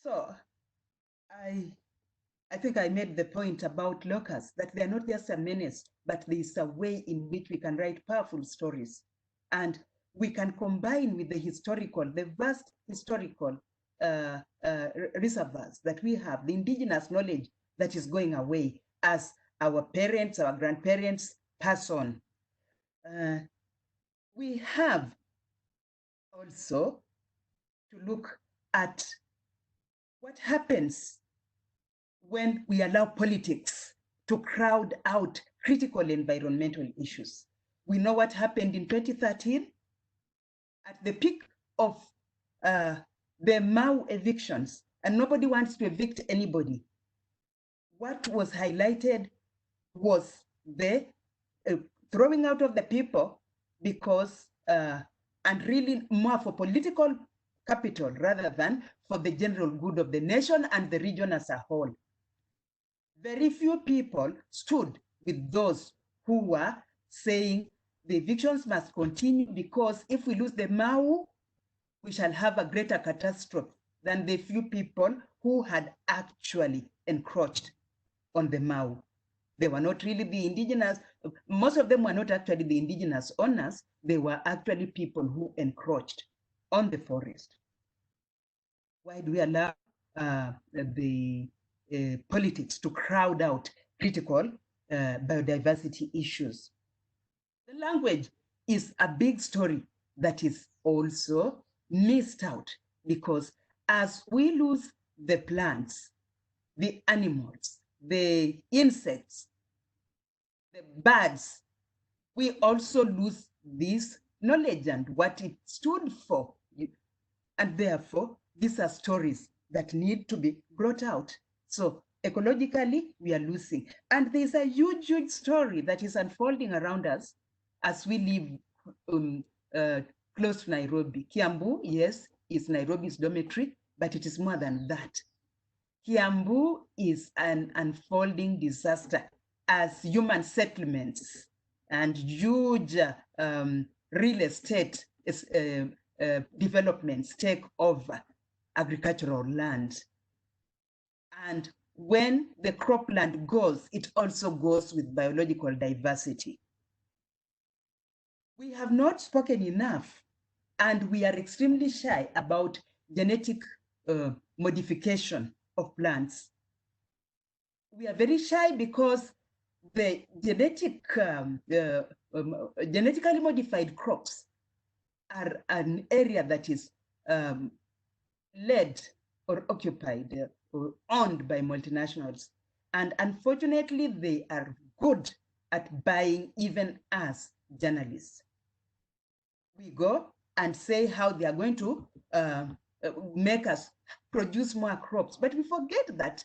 So I think I made the point about locusts, that they're not just a menace, but there's a way in which we can write powerful stories. And we can combine with the vast historical reservoirs that we have, the indigenous knowledge that is going away as our parents, our grandparents pass on. We have also to look at what happens when we allow politics to crowd out critical environmental issues. We know what happened in 2013 at the peak of the Mau evictions, and nobody wants to evict anybody. What was highlighted was the throwing out of the people because, and really more for political capital rather than for the general good of the nation and the region as a whole. Very few people stood with those who were saying the evictions must continue because if we lose the Mau, we shall have a greater catastrophe than the few people who had actually encroached on the Mau. They were not really the indigenous, most of them were not actually the indigenous owners, they were actually people who encroached on the forest. Why do we allow the politics to crowd out critical biodiversity issues? The language is a big story that is also missed out because as we lose the plants, the animals, the insects, the birds, we also lose this knowledge and what it stood for. And therefore, these are stories that need to be brought out. So ecologically, we are losing. And there's a huge, huge story that is unfolding around us as we live close to Nairobi. Kiambu, yes, is Nairobi's dormitory, but it is more than that. Kiambu is an unfolding disaster as human settlements and huge real estate developments take over agricultural land. And when the cropland goes, it also goes with biological diversity. We have not spoken enough, and we are extremely shy about genetic modification of plants. We are very shy because the genetically modified crops are an area that is led or occupied or owned by multinationals. And unfortunately, they are good at buying even us journalists. We go and say how they are going to make us produce more crops, but we forget that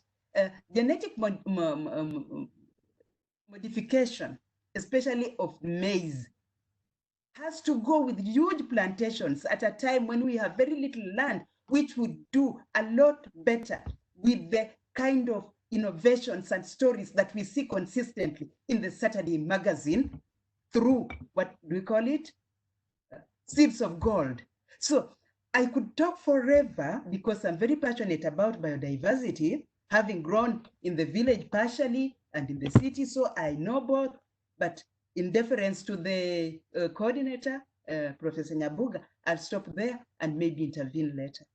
genetic modification, especially of maize, has to go with huge plantations at a time when we have very little land, which would do a lot better with the kind of innovations and stories that we see consistently in the Saturday magazine through, what do we call it? Seeds of Gold. So I could talk forever because I'm very passionate about biodiversity, having grown in the village partially and in the city, so I know both, but in deference to the coordinator, Professor Nyabuga, I'll stop there and maybe intervene later.